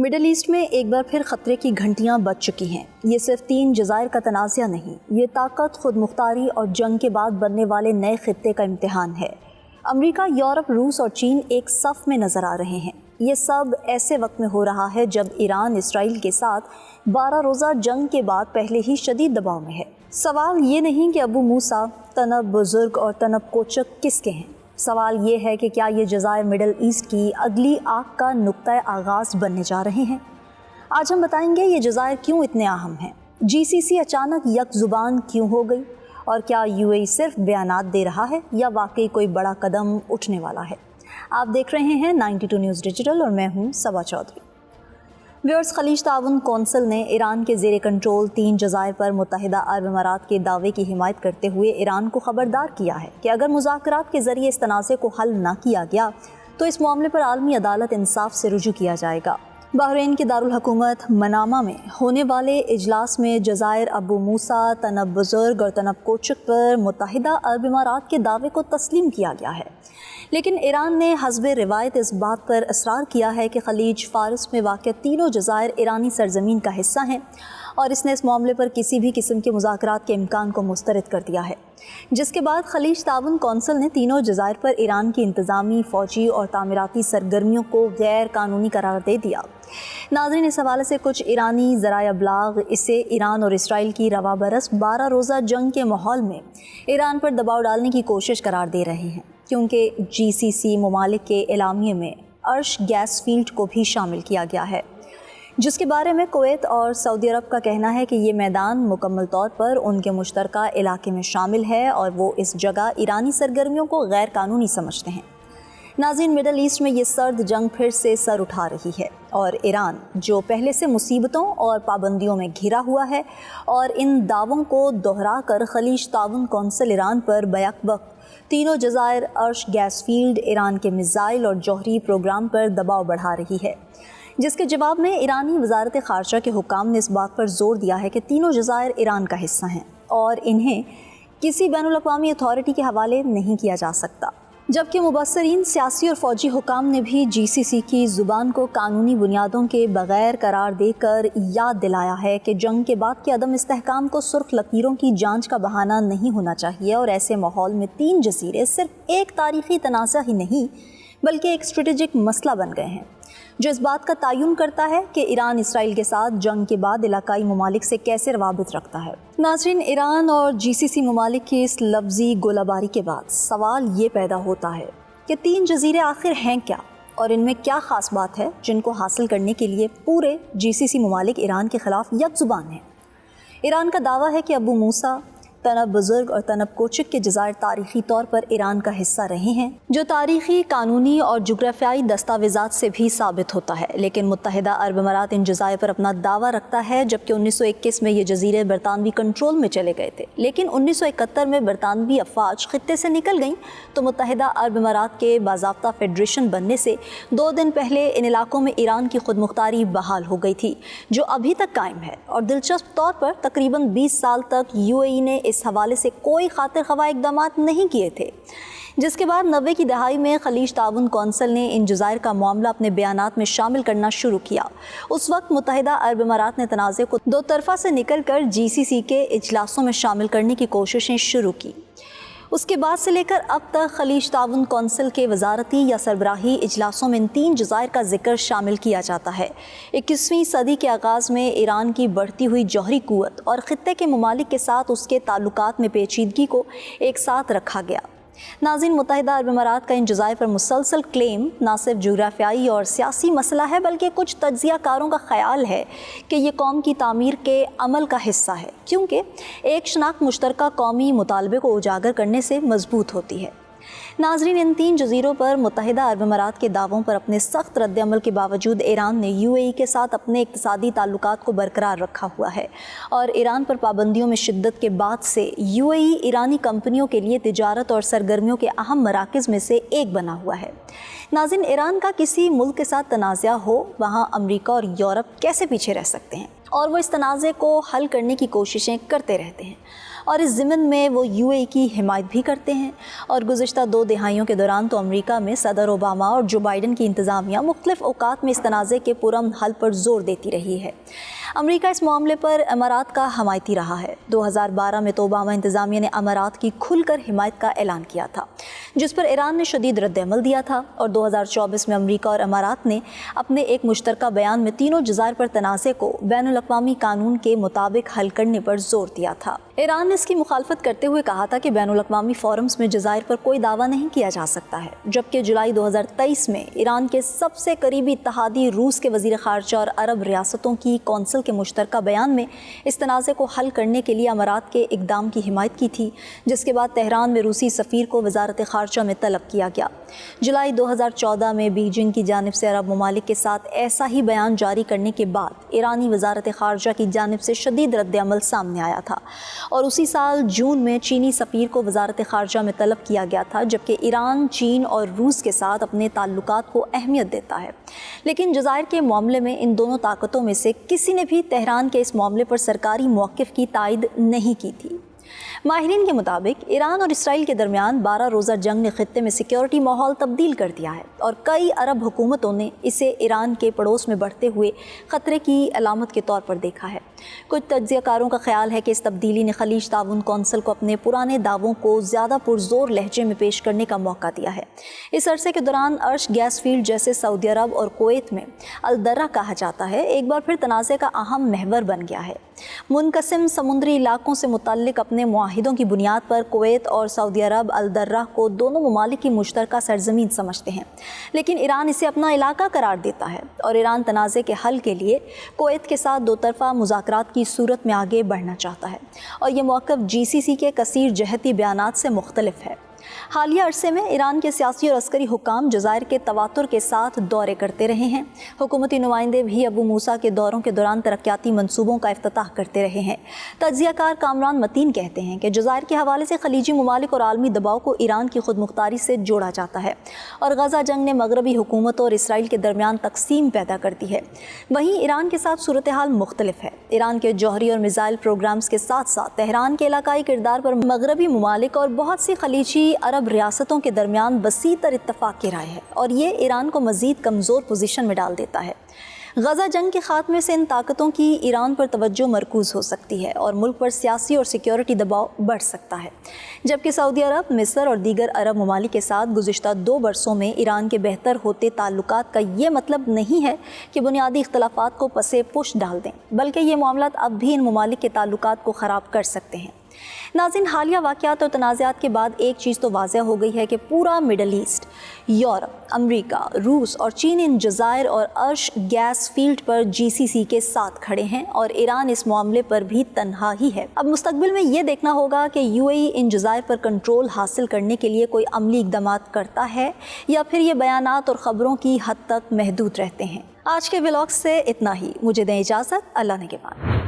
Middle asset میں ایک بار پھر خطرے کی گھنٹیاں بج چکی ہیں۔ یہ صرف 3 جزائر کا تنازع نہیں، یہ طاقت، خود مختاری اور جنگ کے بعد بننے والے نئے خطے کا امتحان ہے۔ امریکہ، یورپ، روس اور چین ایک صف میں نظر آ رہے ہیں۔ یہ سب ایسے وقت میں ہو رہا ہے جب ایران اسرائیل کے ساتھ 12 روزہ جنگ کے بعد پہلے ہی شدید دباؤ میں ہے۔ سوال یہ نہیں کہ ابو موسیٰ، تنب بزرگ اور تنب کوچک کس کے ہیں، سوال یہ ہے کہ کیا یہ جزائر مڈل ایسٹ کی اگلی آگ کا نقطہ آغاز بننے جا رہے ہیں۔ آج ہم بتائیں گے یہ جزائر کیوں اتنے اہم ہیں، جی سی سی اچانک یک زبان کیوں ہو گئی، اور کیا یو اے ای صرف بیانات دے رہا ہے یا واقعی کوئی بڑا قدم اٹھنے والا ہے۔ آپ دیکھ رہے ہیں 92 نیوز ڈیجیٹل اور میں ہوں صبا چودھری۔ ویورز، خلیج تعاون کونسل نے ایران کے زیر کنٹرول 3 جزائر پر متحدہ عرب امارات کے دعوے کی حمایت کرتے ہوئے ایران کو خبردار کیا ہے کہ اگر مذاکرات کے ذریعے اس تنازع کو حل نہ کیا گیا تو اس معاملے پر عالمی عدالت انصاف سے رجوع کیا جائے گا۔ بحرین کے دارالحکومت منامہ میں ہونے والے اجلاس میں جزائر ابو موسیٰ، تنب بزرگ اور تنب کوچک پر متحدہ عرب امارات کے دعوے کو تسلیم کیا گیا ہے، لیکن ایران نے حسب روایت اس بات پر اصرار کیا ہے کہ خلیج فارس میں واقع تینوں جزائر ایرانی سرزمین کا حصہ ہیں، اور اس نے اس معاملے پر کسی بھی قسم کے مذاکرات کے امکان کو مسترد کر دیا ہے، جس کے بعد خلیج تعاون کونسل نے تینوں جزائر پر ایران کی انتظامی، فوجی اور تعمیراتی سرگرمیوں کو غیر قانونی قرار دے دیا۔ ناظرین، اس حوالے سے کچھ ایرانی ذرائع ابلاغ اسے ایران اور اسرائیل کی رواں برس 12 روزہ جنگ کے ماحول میں ایران پر دباؤ ڈالنے کی کوشش قرار دے رہے ہیں، کیونکہ جی سی سی ممالک کے اعلامیے میں عرش گیس فیلڈ کو بھی شامل کیا گیا ہے، جس کے بارے میں کویت اور سعودی عرب کا کہنا ہے کہ یہ میدان مکمل طور پر ان کے مشترکہ علاقے میں شامل ہے اور وہ اس جگہ ایرانی سرگرمیوں کو غیر قانونی سمجھتے ہیں۔ ناظرین، مڈل ایسٹ میں یہ سرد جنگ پھر سے سر اٹھا رہی ہے، اور ایران جو پہلے سے مصیبتوں اور پابندیوں میں گھرا ہوا ہے اور ان دعووں کو دہرا کر خلیج تعاون کونسل ایران پر بیک وقت تینوں جزائر، عرش گیس فیلڈ، ایران کے میزائل اور جوہری پروگرام پر دباؤ بڑھا رہی ہے، جس کے جواب میں ایرانی وزارت خارجہ کے حکام نے اس بات پر زور دیا ہے کہ تینوں جزائر ایران کا حصہ ہیں اور انہیں کسی بین الاقوامی اتھارٹی کے حوالے نہیں کیا جا سکتا، جبکہ مبصرین، سیاسی اور فوجی حکام نے بھی جی سی سی کی زبان کو قانونی بنیادوں کے بغیر قرار دے کر یاد دلایا ہے کہ جنگ کے بعد کے عدم استحکام کو سرخ لکیروں کی جانچ کا بہانہ نہیں ہونا چاہیے، اور ایسے ماحول میں 3 جزیرے صرف ایک تاریخی تنازع ہی نہیں بلکہ ایک اسٹریٹجک مسئلہ بن گئے ہیں، جو اس بات کا تعین کرتا ہے کہ ایران اسرائیل کے ساتھ جنگ کے بعد علاقائی ممالک سے کیسے روابط رکھتا ہے۔ ناظرین، ایران اور جی سی سی ممالک کی اس لفظی گولہ باری کے بعد سوال یہ پیدا ہوتا ہے کہ 3 جزیرے آخر ہیں کیا، اور ان میں کیا خاص بات ہے جن کو حاصل کرنے کے لیے پورے جی سی سی ممالک ایران کے خلاف یک زبان ہیں۔ ایران کا دعویٰ ہے کہ ابو موسیٰ، تنب بزرگ اور تنب کوچک کے جزائر تاریخی طور پر ایران کا حصہ رہے ہیں، جو تاریخی، قانونی اور جغرافیائی دستاویزات سے بھی ثابت ہوتا ہے، لیکن متحدہ عرب امارات ان جزائر پر اپنا دعویٰ رکھتا ہے، جبکہ 1921 میں یہ جزیرے برطانوی کنٹرول میں چلے گئے تھے، لیکن 1971 میں برطانوی افواج خطے سے نکل گئیں تو متحدہ عرب امارات کے باضابطہ فیڈریشن بننے سے 2 دن پہلے ان علاقوں میں ایران کی خود مختاری بحال ہو گئی تھی، جو ابھی تک قائم ہے، اور دلچسپ طور پر تقریباً 20 سال تک یو اے ای نے اس حوالے سے کوئی خاطر خواہ اقدامات نہیں کیے تھے، جس کے بعد 90 کی دہائی میں خلیج تعاون کونسل نے ان جزائر کا معاملہ اپنے بیانات میں شامل کرنا شروع کیا۔ اس وقت متحدہ عرب امارات نے تنازع کو 2 طرفہ سے نکل کر جی سی سی کے اجلاسوں میں شامل کرنے کی کوششیں شروع کی۔ اس کے بعد سے لے کر اب تک خلیج تعاون کونسل کے وزارتی یا سربراہی اجلاسوں میں ان 3 جزائر کا ذکر شامل کیا جاتا ہے۔ 21ویں صدی کے آغاز میں ایران کی بڑھتی ہوئی جوہری قوت اور خطے کے ممالک کے ساتھ اس کے تعلقات میں پیچیدگی کو ایک ساتھ رکھا گیا۔ ناظرین، متحدہ عرب امارات کا ان جزائر پر مسلسل کلیم نہ صرف جغرافیائی اور سیاسی مسئلہ ہے، بلکہ کچھ تجزیہ کاروں کا خیال ہے کہ یہ قوم کی تعمیر کے عمل کا حصہ ہے، کیونکہ ایک شناخت مشترکہ قومی مطالبے کو اجاگر کرنے سے مضبوط ہوتی ہے۔ ناظرین، ان 3 جزیروں پر متحدہ عرب امارات کے دعووں پر اپنے سخت رد عمل کے باوجود ایران نے یو اے ای کے ساتھ اپنے اقتصادی تعلقات کو برقرار رکھا ہوا ہے، اور ایران پر پابندیوں میں شدت کے بعد سے یو اے ای ایرانی کمپنیوں کے لیے تجارت اور سرگرمیوں کے اہم مراکز میں سے ایک بنا ہوا ہے۔ ناظرین، ایران کا کسی ملک کے ساتھ تنازع ہو، وہاں امریکہ اور یورپ کیسے پیچھے رہ سکتے ہیں، اور وہ اس تنازع کو حل کرنے کی کوششیں کرتے رہتے ہیں۔ اور اس ضمن میں وہ UAE کی حمایت بھی کرتے ہیں، اور گزشتہ 2 دہائیوں کے دوران تو امریکہ میں صدر اوباما اور جو بائیڈن کی انتظامیہ مختلف اوقات میں اس تنازع کے پرامن حل پر زور دیتی رہی ہے۔ امریکہ اس معاملے پر امارات کا حمایتی رہا ہے۔ 2012 میں تو اوباما انتظامیہ نے امارات کی کھل کر حمایت کا اعلان کیا تھا، جس پر ایران نے شدید رد عمل دیا تھا، اور 2024 میں امریکہ اور امارات نے اپنے ایک مشترکہ بیان میں تینوں جزائر پر تنازع کو بین الاقوامی قانون کے مطابق حل کرنے پر زور دیا تھا۔ ایران نے اس کی مخالفت کرتے ہوئے کہا تھا کہ بین الاقوامی فورمز میں جزائر پر کوئی دعویٰ نہیں کیا جا سکتا ہے، جبکہ جولائی 2023 میں ایران کے سب سے قریبی اتحادی روس کے وزیر خارجہ اور عرب ریاستوں کی کونسل کے مشترکہ بیان میں اس تنازع کو حل کرنے کے لیے امارات کے اقدام کی حمایت کی تھی، جس کے بعد تہران میں روسی سفیر کو وزارت خارجہ میں طلب کیا گیا۔ جولائی 2014 میں بیجنگ کی جانب سے عرب ممالک کے ساتھ ایسا ہی بیان جاری کرنے کے بعد ایرانی وزارت خارجہ کی جانب سے شدید رد عمل سامنے آیا تھا، اور اسی سال جون میں چینی سفیر کو وزارت خارجہ میں طلب کیا گیا تھا، جبکہ ایران چین اور روس کے ساتھ اپنے تعلقات کو اہمیت دیتا ہے۔ لیکن جزائر کے معاملے میں ان دونوں طاقتوں میں سے کسی نے بھی تہران کے اس معاملے پر سرکاری موقف کی تائید نہیں کی تھی۔ ماہرین کے مطابق ایران اور اسرائیل کے درمیان 12 روزہ جنگ نے خطے میں سیکیورٹی ماحول تبدیل کر دیا ہے، اور کئی عرب حکومتوں نے اسے ایران کے پڑوس میں بڑھتے ہوئے خطرے کی علامت کے طور پر دیکھا ہے۔ کچھ تجزیہ کاروں کا خیال ہے کہ اس تبدیلی نے خلیج تعاون کونسل کو اپنے پرانے دعووں کو زیادہ پرزور لہجے میں پیش کرنے کا موقع دیا ہے۔ اس عرصے کے دوران ارش گیس فیلڈ جیسے سعودی عرب اور کویت میں الدرہ کہا جاتا ہے ایک بار پھر تنازع کا اہم محور بن گیا ہے۔ منقسم سمندری علاقوں سے متعلق اپنے معاہدوں کی بنیاد پر کویت اور سعودی عرب الدرہ کو دونوں ممالک کی مشترکہ سرزمین سمجھتے ہیں، لیکن ایران اسے اپنا علاقہ قرار دیتا ہے، اور ایران تنازع کے حل کے لیے کویت کے ساتھ 2 طرفہ مذاکرات کی صورت میں آگے بڑھنا چاہتا ہے، اور یہ موقف GCC کے کثیر جہتی بیانات سے مختلف ہے۔ حالیہ عرصے میں ایران کے سیاسی اور عسکری حکام جزائر کے تواتر کے ساتھ دورے کرتے رہے ہیں۔ حکومتی نمائندے بھی ابو موسیٰ کے دوروں کے دوران ترقیاتی منصوبوں کا افتتاح کرتے رہے ہیں۔ تجزیہ کار کامران متین کہتے ہیں کہ جزائر کے حوالے سے خلیجی ممالک اور عالمی دباؤ کو ایران کی خود مختاری سے جوڑا جاتا ہے، اور غزہ جنگ نے مغربی حکومتوں اور اسرائیل کے درمیان تقسیم پیدا کرتی ہے۔ وہیں ایران کے ساتھ صورتحال مختلف ہے۔ ایران کے جوہری اور میزائل پروگرامز کے ساتھ ساتھ تہران کے علاقائی کردار پر مغربی ممالک اور بہت سی خلیجی عرب ریاستوں کے درمیان وسیع تر اتفاق کی رائے ہے، اور یہ ایران کو مزید کمزور پوزیشن میں ڈال دیتا ہے۔ غزہ جنگ کے خاتمے سے ان طاقتوں کی ایران پر توجہ مرکوز ہو سکتی ہے، اور ملک پر سیاسی اور سیکیورٹی دباؤ بڑھ سکتا ہے، جبکہ سعودی عرب، مصر اور دیگر عرب ممالک کے ساتھ گزشتہ 2 برسوں میں ایران کے بہتر ہوتے تعلقات کا یہ مطلب نہیں ہے کہ بنیادی اختلافات کو پسے پش ڈال دیں، بلکہ یہ معاملات اب بھی ان ممالک کے تعلقات کو خراب کر سکتے ہیں۔ ناظرین، حالیہ واقعات اور تنازعات کے بعد ایک چیز تو واضح ہو گئی ہے کہ پورا مڈل ایسٹ، یورپ، امریکہ، روس اور چین ان جزائر اور ارش گیس فیلڈ پر GCC کے ساتھ کھڑے ہیں، اور ایران اس معاملے پر بھی تنہا ہی ہے۔ اب مستقبل میں یہ دیکھنا ہوگا کہ UAE ان جزائر پر کنٹرول حاصل کرنے کے لیے کوئی عملی اقدامات کرتا ہے، یا پھر یہ بیانات اور خبروں کی حد تک محدود رہتے ہیں۔ آج کے ولاگ سے اتنا ہی، مجھے دیں اجازت، اللہ نگہبان۔